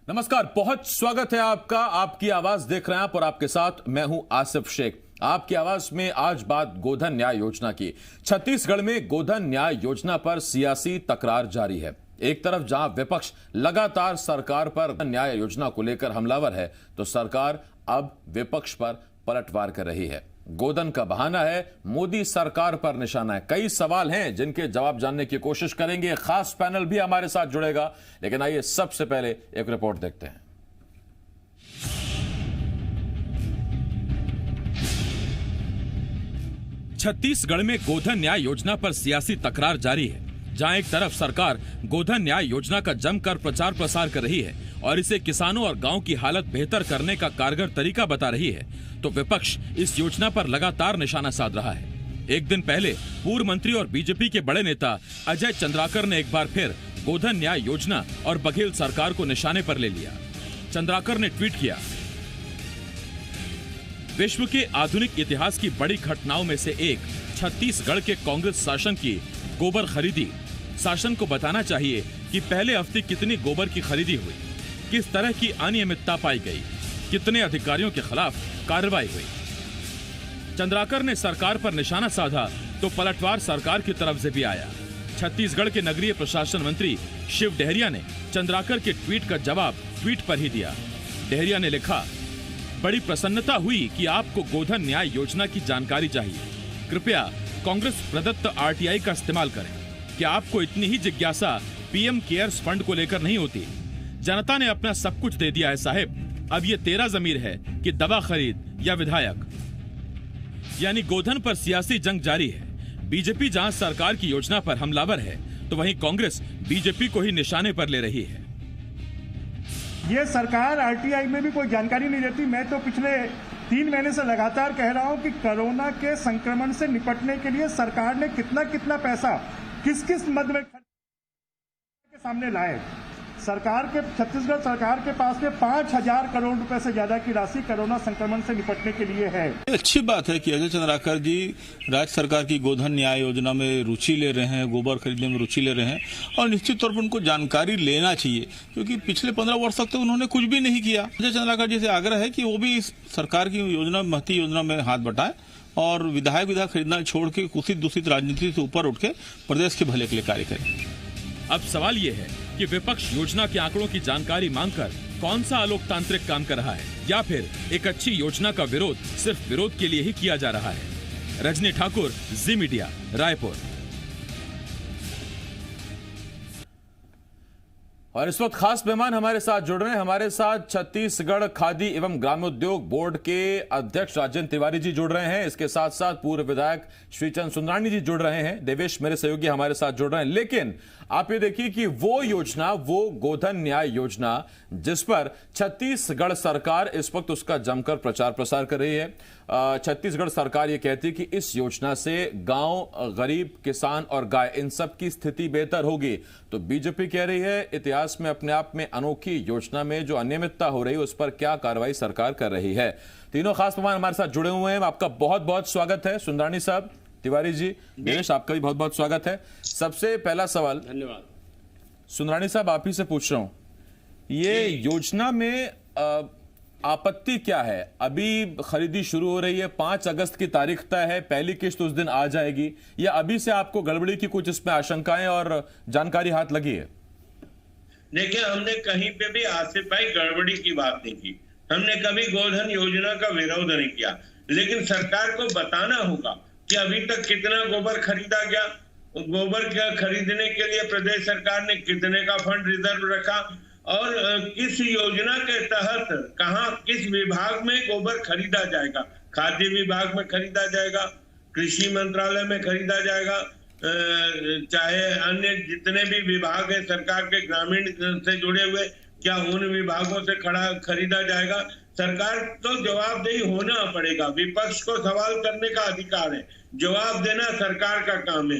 नमस्कार, बहुत स्वागत है आपका। आपकी आवाज देख रहे हैं आप और आपके साथ मैं हूं आसिफ शेख। आपकी आवाज में आज बात गोधन न्याय योजना की। छत्तीसगढ़ में गोधन न्याय योजना पर सियासी तकरार जारी है। एक तरफ जहां विपक्ष लगातार सरकार पर न्याय योजना को लेकर हमलावर है, तो सरकार अब विपक्ष पर पलटवार कर रही है। गोधन का बहाना है, मोदी सरकार पर निशाना है। कई सवाल हैं जिनके जवाब जानने की कोशिश करेंगे। खास पैनल भी हमारे साथ जुड़ेगा, लेकिन आइए सबसे पहले एक रिपोर्ट देखते हैं। छत्तीसगढ़ में गोधन न्याय योजना पर सियासी तकरार जारी है। जहां एक तरफ सरकार गोधन न्याय योजना का जमकर प्रचार प्रसार कर रही है और इसे किसानों और गांव की हालत बेहतर करने का कारगर तरीका बता रही है, तो विपक्ष इस योजना पर लगातार निशाना साध रहा है। एक दिन पहले पूर्व मंत्री और बीजेपी के बड़े नेता अजय चंद्राकर ने एक बार फिर गोधन न्याय योजना और बघेल सरकार को निशाने पर ले लिया। चंद्राकर ने ट्वीट किया, विश्व के आधुनिक इतिहास की बड़ी घटनाओं में से एक छत्तीसगढ़ के कांग्रेस शासन की गोबर खरीदी। शासन को बताना चाहिए कि पहले हफ्ते कितनी गोबर की खरीदी हुई, किस तरह की अनियमितता पाई गई, कितने अधिकारियों के खिलाफ कार्रवाई हुई। चंद्राकर ने सरकार पर निशाना साधा तो पलटवार सरकार की तरफ से भी आया। छत्तीसगढ़ के नगरीय प्रशासन मंत्री शिव डहरिया ने चंद्राकर के ट्वीट का जवाब ट्वीट पर ही दिया। डहरिया ने लिखा, बड़ी प्रसन्नता हुई कि आपको गोधन न्याय योजना की जानकारी चाहिए। कृपया कांग्रेस प्रदत्त आरटीआई का इस्तेमाल करें। क्या आपको इतनी ही जिज्ञासा पीएम केयर्स फंड को लेकर नहीं होती? जनता ने अपना सब कुछ दे दिया है साहब। अब ये तेरा जमीर है कि दवा खरीद या विधायक। यानी गोधन पर सियासी जंग जारी है। बीजेपी जहां सरकार की योजना पर हमलावर है, तो वहीं कांग्रेस बीजेपी को ही निशाने पर ले रही है। ये सरकार आरटीआई में भी कोई जानकारी नहीं देती। मैं तो पिछले 3 महीने से लगातार कह रहा हूं कि कोरोना के संक्रमण से निपटने के लिए सरकार ने कितना पैसा किस किस मद में के सामने लाए। सरकार के छत्तीसगढ़ सरकार के पास में 5,000 करोड़ रुपए से ज्यादा की राशि कोरोना संक्रमण से निपटने के लिए है। अच्छी बात है कि अजय चंद्राकर जी राज्य सरकार की गोधन न्याय योजना में रुचि ले रहे हैं, गोबर खरीदने में रुचि ले रहे हैं, और निश्चित तौर पर उनको जानकारी लेना चाहिए, क्योंकि पिछले 15 वर्ष तक तो उन्होंने कुछ भी नहीं किया। अजय चंद्राकर जी से आग्रह है कि वो भी इस सरकार की योजना, महती योजना में हाथ बटाएं और विधायक खरीदना छोड़ के कुछ दूषित राजनीति से ऊपर उठ के प्रदेश के भले के लिए कार्य करें। अब सवाल ये है कि विपक्ष योजना के आंकड़ों की जानकारी मांगकर कौन सा अलोकतांत्रिक काम कर रहा है, या फिर एक अच्छी योजना का विरोध सिर्फ विरोध के लिए ही किया जा रहा है। रजनी ठाकुर, जी मीडिया, रायपुर। और इस वक्त खास मेहमान हमारे साथ जुड़ रहे हैं। हमारे साथ छत्तीसगढ़ खादी एवं ग्रामोद्योग बोर्ड के अध्यक्ष राजेंद्र तिवारी जी जुड़ रहे हैं। इसके साथ साथ पूर्व विधायक श्रीचंद सुंदरानी जी जुड़ रहे हैं। देवेश मेरे सहयोगी हमारे साथ जुड़ रहे हैं। लेकिन आप ये देखिए कि वो योजना, वो गोधन न्याय योजना जिस पर छत्तीसगढ़ सरकार इस वक्त उसका जमकर प्रचार प्रसार कर रही है। छत्तीसगढ़ सरकार ये कहती है कि इस योजना से गांव, गरीब, किसान और गाय, इन सब की स्थिति बेहतर होगी। तो बीजेपी कह रही है इतिहास में अपने आप में अनोखी योजना में जो अनियमितता हो रही है उस पर क्या कार्रवाई सरकार कर रही है। तीनों खास मेहमान हमारे साथ जुड़े हुए हैं। आपका बहुत बहुत स्वागत है। सुंदरानी साहब, तिवारी जी, देवेश, आपका भी बहुत बहुत स्वागत है। सबसे पहला सवाल, धन्यवाद। सुंदरानी साहब, आप ही से पूछ रहा हूं, ये योजना में आपत्ति क्या है? अभी खरीदी शुरू हो रही है, 5 अगस्त की तारीख तय है, पहली किस्त उस दिन आ जाएगी, या अभी से आपको गड़बड़ी की कुछ इसमें आशंकाएं और जानकारी हाथ लगी है? देखिए, हमने कहीं पे भी आसिफ भाई गड़बड़ी की बात नहीं की। हमने कभी गोधन योजना का विरोध नहीं किया, लेकिन सरकार को बताना होगा कि अभी तक कितना गोबर खरीदा गया, गोबर का खरीदने के लिए प्रदेश सरकार ने कितने का फंड रिजर्व रखा, और किस योजना के तहत कहां किस विभाग में गोबर खरीदा जाएगा। खाद्य विभाग में खरीदा जाएगा, कृषि मंत्रालय में खरीदा जाएगा, चाहे अन्य जितने भी विभाग है सरकार के ग्रामीण से जुड़े हुए, क्या उन विभागों से खरीदा जाएगा। सरकार तो जवाबदेही होना पड़ेगा। विपक्ष को सवाल करने का अधिकार है, जवाब देना सरकार का काम है।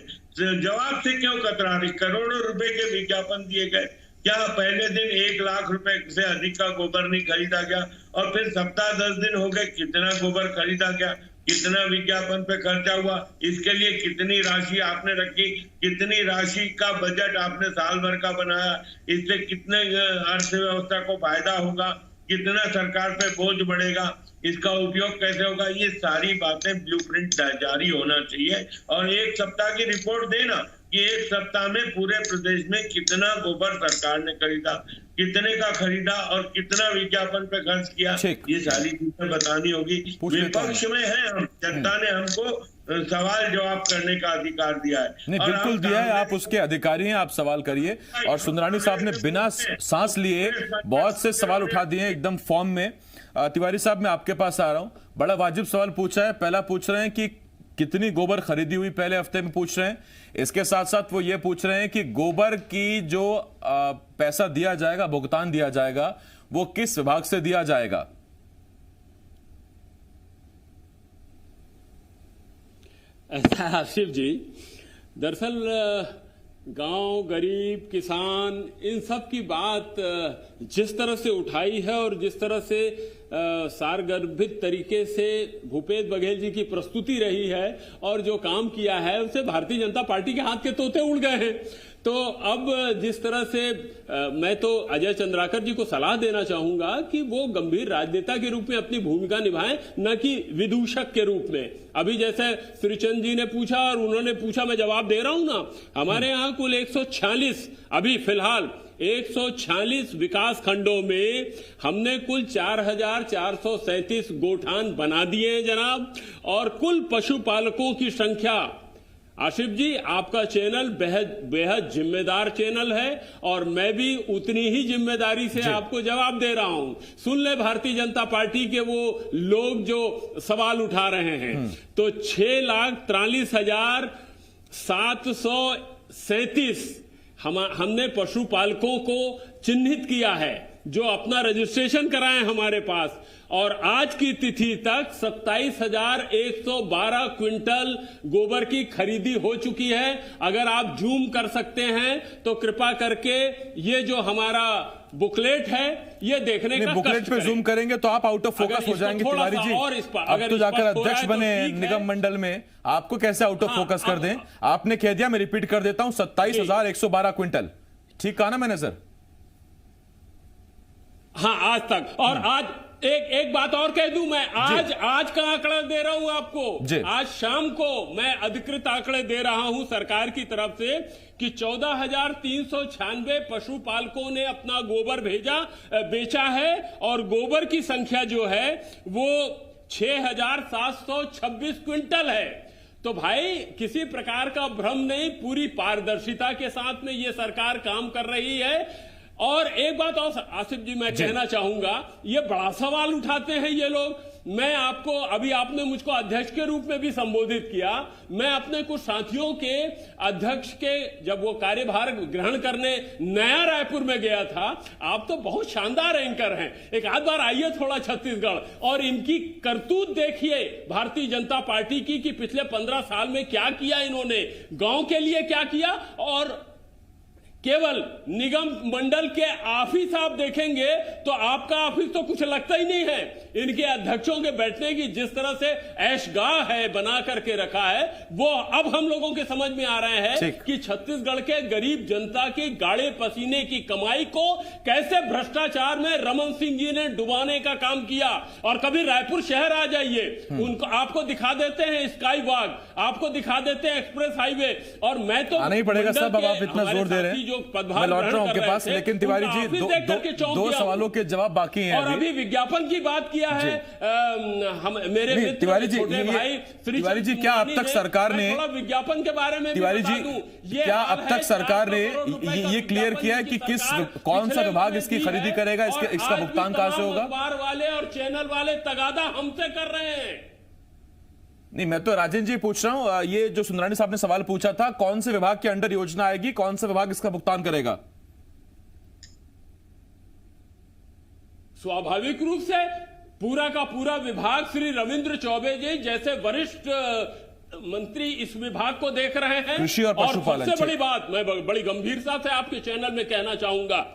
जवाब से क्यों कतरा रही? करोड़ों रुपए के विज्ञापन दिए गए, क्या पहले दिन 1 लाख रुपए से अधिक का गोबर नहीं खरीदा गया? और फिर सप्ताह 10 दिन हो गए, कितना गोबर खरीदा गया? कितना विज्ञापन पे खर्चा हुआ, इसके लिए कितनी राशि आपने रखी, कितनी राशि का बजट आपने साल भर का बनाया, इससे कितने अर्थव्यवस्था को फायदा होगा, कितना सरकार पे बोझ बढ़ेगा, इसका उपयोग कैसे होगा, ये सारी बातें ब्लूप्रिंट जारी होना चाहिए। और एक सप्ताह की रिपोर्ट देना कि एक सप्ताह में पूरे प्रदेश में कितना गोबर सरकार ने खरीदा, कितने का खरीदा और कितना विज्ञापन पे खर्च किया, ये सारी चीजें बतानी होगी। विपक्ष में है हम, जनता ने हमको सवाल जवाब करने का अधिकार दिया है। नहीं, बिल्कुल दिया है, आप उसके अधिकारी हैं, आप सवाल करिए। और सुंदरानी साहब ने बिना सांस लिए बहुत से सवाल उठा दिए हैं एकदम फॉर्म में। तिवारी साहब, मैं आपके पास आ रहा हूं। बड़ा वाजिब सवाल पूछा है। पहला पूछ रहे हैं कि कितनी गोबर खरीदी हुई, पहले हफ्ते में पूछ रहे हैं। इसके साथ साथ वो ये पूछ रहे हैं कि गोबर की जो पैसा दिया जाएगा, भुगतान दिया जाएगा, वो किस विभाग से दिया जाएगा? ऐसा आसिफ जी, दरअसल गांव, गरीब, किसान, इन सब की बात जिस तरह से उठाई है और जिस तरह से सारगर्भित तरीके से भूपेश बघेल जी की प्रस्तुति रही है और जो काम किया है, उससे भारतीय जनता पार्टी के हाथ के तोते उड़ गए हैं। तो अब जिस तरह से मैं तो अजय चंद्राकर जी को सलाह देना चाहूंगा कि वो गंभीर राजनेता के रूप में अपनी भूमिका निभाएं, न कि विदूषक के रूप में। अभी जैसे श्रीचंद जी ने पूछा और उन्होंने पूछा, मैं जवाब दे रहा हूं ना। हमारे यहाँ कुल 146, अभी फिलहाल 146 विकास खंडों में हमने कुल 4,437 गोठान बना दिए हैं जनाब। और कुल पशुपालकों की संख्या, आसिफ जी, आपका चैनल बेहद जिम्मेदार चैनल है और मैं भी उतनी ही जिम्मेदारी से आपको जवाब दे रहा हूं। सुन ले भारतीय जनता पार्टी के वो लोग जो सवाल उठा रहे हैं। तो 6,43,737 हमने पशुपालकों को चिन्हित किया है जो अपना रजिस्ट्रेशन कराएं हमारे पास। और आज की तिथि तक 27,112 क्विंटल गोबर की खरीदी हो चुकी है। अगर आप जूम कर सकते हैं तो कृपा करके ये जो हमारा बुकलेट है ये देखने का बुकलेट पे जूम करेंगे तो आप आउट ऑफ फोकस हो जाएंगे तिवारी जी। और अब तो जाकर अध्यक्ष बने निगम मंडल में, आपको कैसे आउट ऑफ फोकस कर दें? आपने कह दिया, मैं रिपीट कर देता हूं, 27,112 क्विंटल। ठीक कहा ना मैंने सर? हाँ, आज तक। और आज एक बात और कह दूं मैं, आज का आंकड़ा दे रहा हूं आपको। आज शाम को मैं अधिकृत आंकड़े दे रहा हूं सरकार की तरफ से कि 14,396 पशुपालकों ने अपना गोबर बेचा है और गोबर की संख्या जो है वो 6,726 क्विंटल है। तो भाई किसी प्रकार का भ्रम नहीं, पूरी पारदर्शिता के साथ में ये सरकार काम कर रही है। और एक बात और आसिफ जी मैं कहना चाहूंगा, ये बड़ा सवाल उठाते हैं ये लोग। मैं आपको, अभी आपने मुझको अध्यक्ष के रूप में भी संबोधित किया, मैं अपने कुछ साथियों के अध्यक्ष के जब वो कार्यभार ग्रहण करने नया रायपुर में गया था, आप तो बहुत शानदार एंकर हैं, एक आध बार आइए थोड़ा छत्तीसगढ़ और इनकी करतूत देखिए भारतीय जनता पार्टी की कि पिछले 15 साल में क्या किया इन्होंने, गांव के लिए क्या किया। और केवल निगम मंडल के ऑफिस आप देखेंगे तो आपका ऑफिस तो कुछ लगता ही नहीं है। इनके अध्यक्षों के बैठने की जिस तरह से ऐशगाह है बना करके रखा है, वो अब हम लोगों के समझ में आ रहे हैं कि छत्तीसगढ़ के गरीब जनता की गाड़े पसीने की कमाई को कैसे भ्रष्टाचार में रमन सिंह जी ने डुबाने का काम किया। और कभी रायपुर शहर आ जाइए, उनको आपको दिखा देते हैं स्काई वॉक, आपको दिखा देते हैं एक्सप्रेस हाईवे। और मैं तो नहीं पड़ेगा साहब, अब आप इतना जोर दे रहे हैं, मैं लौट रहा हूं आपके पास। लेकिन तिवारी जी, दो सवालों के जवाब बाकी हैं। और अभी विज्ञापन की बात किया है हम मेरे मित्र तिवारी जी, भाई तिवारी जी, क्या अब तक सरकार ने विज्ञापन के बारे में तिवारी जी, क्या अब तक सरकार ने ये क्लियर किया है कि कौन सा विभाग इसकी खरीदी करेगा, इसका भुगतान कहां से होगा? अखबार वाले और चैनल वाले तगादा हमसे कर रहे हैं। नहीं, मैं तो राजेंद्र जी पूछ रहा हूं, ये जो सुंदरानी साहब ने सवाल पूछा था, कौन से विभाग के अंडर योजना आएगी, कौन सा विभाग इसका भुगतान करेगा? स्वाभाविक रूप से पूरा का पूरा विभाग श्री रविंद्र चौबे जी जैसे वरिष्ठ मंत्री इस विभाग को देख रहे हैं। कृषि और पशुपालन। सबसे बड़ी बात मैं बड़ी गंभीरता से आपके चैनल में कहना चाहूंगा,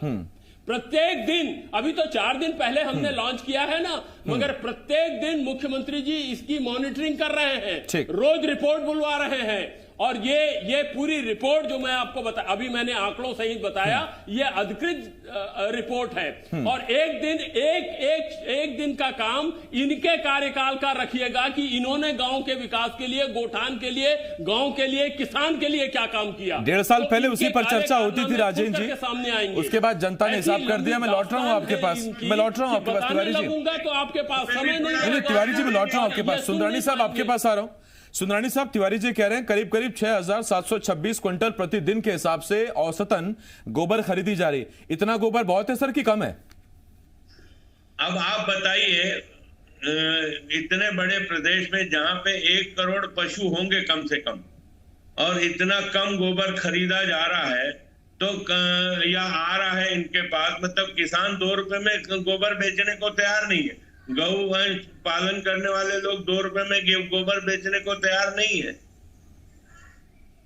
प्रत्येक दिन, अभी तो 4 दिन पहले हमने लॉन्च किया है ना, मगर प्रत्येक दिन मुख्यमंत्री जी इसकी मॉनिटरिंग कर रहे हैं, रोज रिपोर्ट बुलवा रहे हैं। और ये पूरी रिपोर्ट जो मैं आपको अभी मैंने आंकड़ों सहित बताया, ये अधिकृत रिपोर्ट है। और एक दिन का काम इनके कार्यकाल का रखिएगा कि इन्होंने गांव के विकास के लिए, गोठान के लिए, गांव के लिए, किसान के लिए क्या काम किया। 1.5 साल पहले उसी पर चर्चा होती थी राजेंद्र जी, सामने आएंगे। उसके बाद जनता ने हिसाब कर दिया। मैं लौट रहा हूं आपके पास, तिवारी जी। तो आपके पास समय नहीं। तिवारी जी मैं लौट रहा हूं आपके पास। सुंदरानी साहब आपके पास आ रहा हूं। सुंदरानी साहब, तिवारी जी कह रहे हैं करीब 6,726 क्विंटल प्रतिदिन के हिसाब से औसतन गोबर खरीदी जा रही। इतना गोबर बहुत है सर कि कम है? अब आप बताइए, इतने बड़े प्रदेश में जहां पे 1 करोड़ पशु होंगे कम से कम, और इतना कम गोबर खरीदा जा रहा है, तो या आ रहा है इनके पास, मतलब किसान 2 रुपए में गोबर बेचने को तैयार नहीं है। गौ पालन करने वाले लोग 2 रुपए में गोबर बेचने को तैयार नहीं है।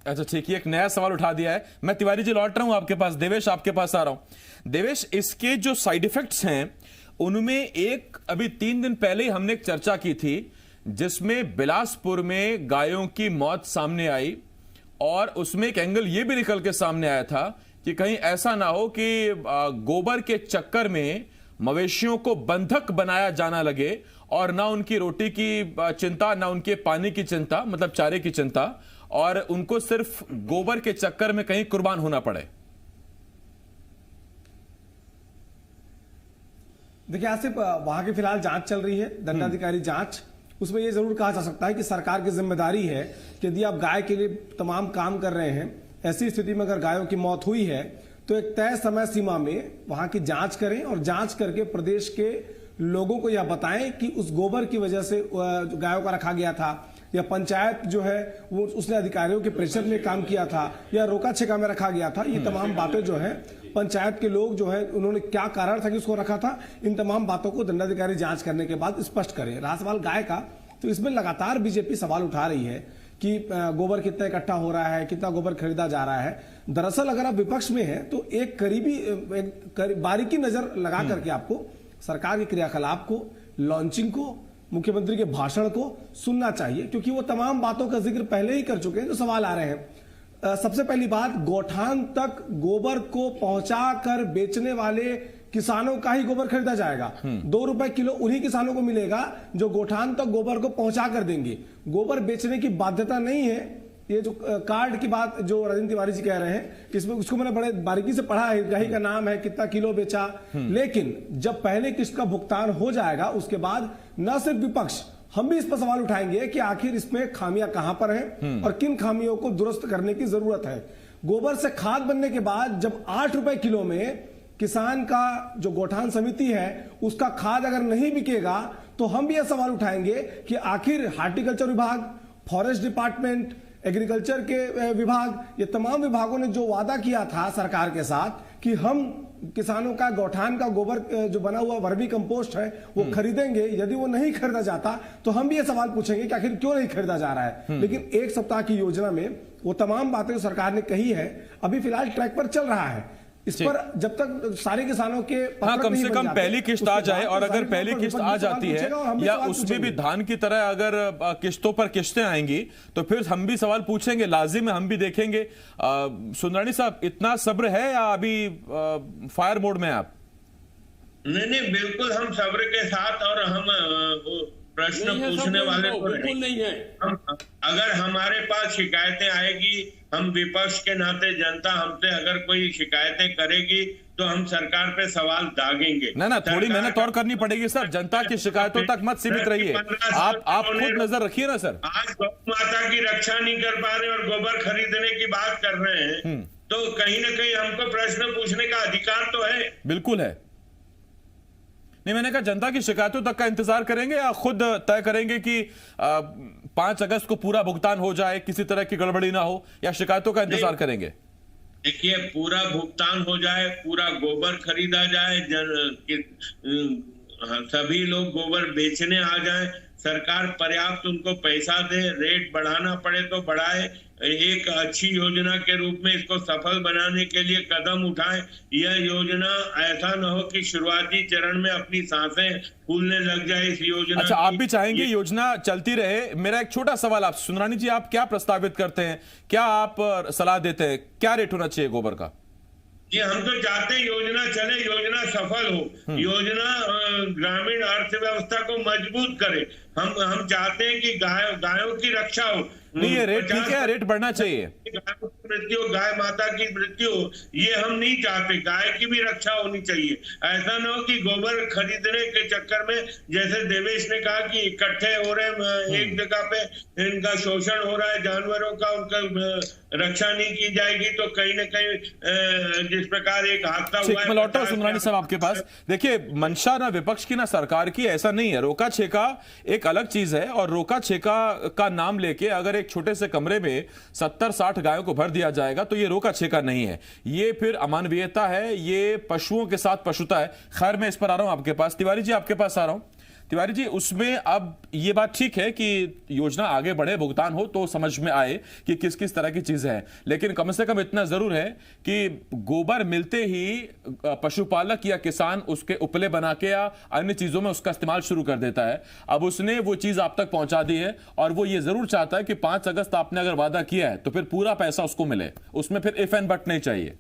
अच्छा ठीक है, एक नया सवाल उठा दिया है। मैं तिवारी जी लौट रहा हूं आपके पास। देवेश आपके पास आ रहा हूं। देवेश, इसके जो साइड इफेक्ट्स हैं उनमें एक अभी 3 दिन पहले ही हमने एक चर्चा की थी जिसमें बिलासपुर में गायों की मौत सामने आई, और उसमें एक एंगल यह भी निकल के सामने आया था कि कहीं ऐसा ना हो कि गोबर के चक्कर में मवेशियों को बंधक बनाया जाना लगे और ना उनकी रोटी की चिंता, ना उनके पानी की चिंता, मतलब चारे की चिंता, और उनको सिर्फ गोबर के चक्कर में कहीं कुर्बान होना पड़े। देखिए, आज से वहां की फिलहाल जांच चल रही है, दंडाधिकारी जांच। उसमें यह जरूर कहा जा सकता है कि सरकार की जिम्मेदारी है कि यदि आप गाय के लिए तमाम काम कर रहे हैं, ऐसी स्थिति में अगर गायों की मौत हुई है तो एक तय समय सीमा में वहां की जांच करें, और जांच करके प्रदेश के लोगों को यह बताएं कि उस गोबर की वजह से गायों का रखा गया था, या पंचायत जो है वो उसने अधिकारियों के प्रेशर में काम किया था, या रोका छेका में रखा गया था। ये तमाम बातें जो है पंचायत के लोग जो है उन्होंने क्या कारण था कि उसको रखा था, इन तमाम बातों को दंडाधिकारी जांच करने के बाद स्पष्ट करें। रहा सवाल गाय का, तो इसमें लगातार बीजेपी सवाल उठा रही है कि गोबर कितना इकट्ठा हो रहा है, कितना गोबर खरीदा जा रहा है। दरअसल अगर आप विपक्ष में हैं तो एक बारीकी नजर लगा करके आपको सरकार के क्रियाकलाप को, लॉन्चिंग को, मुख्यमंत्री के भाषण को सुनना चाहिए, क्योंकि वो तमाम बातों का जिक्र पहले ही कर चुके हैं जो सवाल आ रहे हैं। सबसे पहली बात, गोठान तक गोबर को पहुंचाकर बेचने वाले किसानों का ही गोबर खरीदा जाएगा। 2 रुपए किलो उन्हीं किसानों को मिलेगा जो गोठान तक गोबर को पहुंचा कर देंगे। गोबर बेचने की बाध्यता नहीं है। ये जो कार्ड की बात जो राजेंद्र तिवारी जी कह रहे हैं, इसमें उसको मैंने बड़े बारीकी से पढ़ा है, गाही का नाम है, कितना किलो बेचा। लेकिन जब पहले किस्त का भुगतान हो जाएगा उसके बाद न सिर्फ विपक्ष, हम भी इस पर सवाल उठाएंगे कि आखिर इसमें खामियां कहां पर हैं और किन खामियों को दुरुस्त करने की जरूरत है। गोबर से खाद बनने के बाद जब 8 रुपए किलो में किसान का जो गोठान समिति है उसका खाद अगर नहीं बिकेगा, तो हम भी यह सवाल उठाएंगे कि आखिर हार्टिकल्चर विभाग, फॉरेस्ट डिपार्टमेंट, एग्रीकल्चर के विभाग, ये तमाम विभागों ने जो वादा किया था सरकार के साथ कि हम किसानों का गोठान का गोबर जो बना हुआ वर्मी कंपोस्ट है वो खरीदेंगे, यदि वो नहीं खरीदा जाता तो हम भी ये सवाल पूछेंगे कि आखिर क्यों नहीं खरीदा जा रहा है। लेकिन 1 सप्ताह की योजना में वो तमाम बातें जो सरकार ने कही है अभी फिलहाल ट्रैक पर चल रहा है। इस पर जब तक सारे किसानों के कम से कम पहली किस्त आ जाए, और अगर पहली किस्त आ जाती है या उसमें भी धान की तरह अगर किस्तों पर किस्तें आएंगी तो फिर हम भी सवाल पूछेंगे, लाजिम है, हम भी देखेंगे। सुंदरानी साहब, इतना सब्र है या अभी फायर मोड में आप? नहीं, बिल्कुल हम सब्र के साथ, और हम प्रश्न पूछने वाले तो नहीं है। अगर हमारे पास शिकायतें आएगी, हम विपक्ष के नाते जनता हमसे अगर कोई शिकायतें करेगी तो हम सरकार पे सवाल दागेंगे। ना थोड़ी मेहनत और करनी पड़ेगी सर, जनता की शिकायतों तक मत सीमित रहिए, आप खुद नजर रखिए ना सर। आज गौ माता की रक्षा नहीं कर पा रहे और गोबर खरीदने की बात कर रहे हैं, तो कहीं ना कहीं हमको प्रश्न पूछने का अधिकार तो है। बिल्कुल है। नहीं, मैंने कहा जनता की शिकायतों तक का इंतजार करेंगे या खुद तय करेंगे कि 5 अगस्त को पूरा भुगतान हो जाए, किसी तरह की गड़बड़ी ना हो, या शिकायतों का इंतजार करेंगे? देखिए, पूरा भुगतान हो जाए, पूरा गोबर खरीदा जाए, सभी लोग गोबर बेचने आ जाएं, सरकार पर्याप्त उनको पैसा दे, रेट बढ़ाना पड़े तो बढ़ाए, एक अच्छी योजना के रूप में इसको सफल बनाने के लिए कदम उठाएं। यह योजना ऐसा न हो कि शुरुआती चरण में अपनी सांसें फूलने लग जाए इस योजना। अच्छा, आप भी चाहेंगे योजना चलती रहे। मेरा एक छोटा सवाल आप सुंदरानी जी, आप क्या प्रस्तावित करते हैं, क्या आप सलाह देते हैं, क्या रेट होना चाहिए गोबर का? जी, हम तो चाहते हैं योजना चले, योजना सफल हो, योजना ग्रामीण अर्थव्यवस्था को मजबूत करे। हम चाहते हैं कि गायों की रक्षा हो। नहीं, ये रेट ठीक है, रेट बढ़ना चाहिए। मृत्यु, गाय माता की मृत्यु, ये हम नहीं चाहते। गाय की भी रक्षा होनी चाहिए। ऐसा ना हो कि गोबर खरीदने के चक्कर में, जैसे देवेश ने कहा कि इकट्ठे हो रहे हैं एक जगह पे, इनका शोषण हो रहा है जानवरों का, उनका रक्षा नहीं की जाएगी तो कहीं ना कहीं जिस प्रकार एक हादसा हुआ है। मैं लौटा सुंदरानी साहब आपके पास। देखिए, मंशा ना विपक्ष की ना सरकार की ऐसा नहीं है। रोका छेका एक अलग चीज है, और रोका छेका का नाम लेके अगर एक छोटे से कमरे में 70-60 गायों को भर दिया जाएगा तो ये रोका छेका नहीं है, ये फिर अमानवीयता है, ये पशुओं के साथ पशुता है। खैर, मैं इस पर आ रहा हूं आपके पास। तिवारी जी, आपके पास आ रहा हूं। तिवारी जी, उसमें अब ये बात ठीक है कि योजना आगे बढ़े, भुगतान हो तो समझ में आए कि किस किस तरह की चीजें हैं, लेकिन कम से कम इतना जरूर है कि गोबर मिलते ही पशुपालक या किसान उसके उपले बना के या अन्य चीजों में उसका इस्तेमाल शुरू कर देता है। अब उसने वो चीज आप तक पहुंचा दी है और वो ये जरूर चाहता है कि 5 अगस्त आपने अगर वादा किया है तो फिर पूरा पैसा उसको मिले, उसमें फिर इफ एंड बट नहीं चाहिए।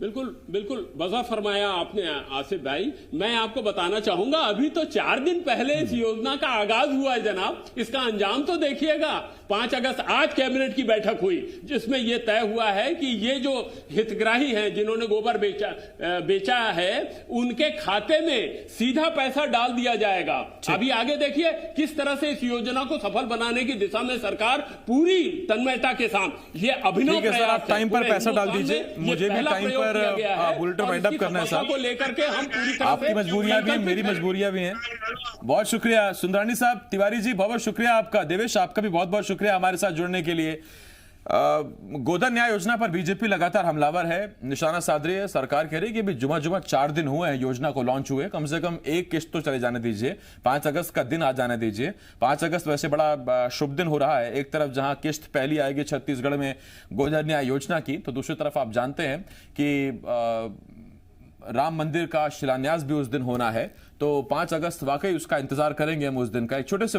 बिल्कुल बिल्कुल वज़ा फरमाया आपने आसिफ भाई। मैं आपको बताना चाहूंगा, अभी तो 4 दिन पहले इस योजना का आगाज हुआ है जनाब। इसका अंजाम तो देखिएगा। 5 अगस्त आज कैबिनेट की बैठक हुई जिसमें यह तय हुआ है कि ये जो हितग्राही हैं जिन्होंने गोबर बेचा है उनके खाते में सीधा पैसा डाल दिया जाएगा। अभी आगे देखिए किस तरह से इस योजना को सफल बनाने की दिशा में सरकार पूरी तन्मयता के साथ ये अभिनव प्रयास है। आप टाइम पर पैसा डाल दीजिए, मुझे भी टाइम पर बुलेटिन वाइंड अप करना है साहब। को लेकर के हम पूरी तरह आपकी मजबूरियां भी, मेरी मजबूरियां भी हैं। बहुत शुक्रिया सुंदरानी साहब। तिवारी जी, बहुत शुक्रिया आपका। देवेश, आपका भी बहुत बहुत शुक्रिया हमारे साथ जुड़ने के लिए। गोधन न्याय योजना पर बीजेपी लगातार हमलावर है, निशाना साध रही है। सरकार कह रही है कि भी जुमा 4 दिन हुए हैं योजना को लॉन्च हुए, कम से कम एक किस्त तो चले जाने दीजिए, 5 अगस्त का दिन आ जाने दीजिए। 5 अगस्त वैसे बड़ा शुभ दिन हो रहा है, एक तरफ जहां किस्त पहली आएगी छत्तीसगढ़ में गोधन न्याय योजना की, तो दूसरी तरफ आप जानते हैं कि राम मंदिर का शिलान्यास भी उस दिन होना है। तो 5 अगस्त वाकई उसका इंतजार करेंगे हम उस दिन का। एक छोटे से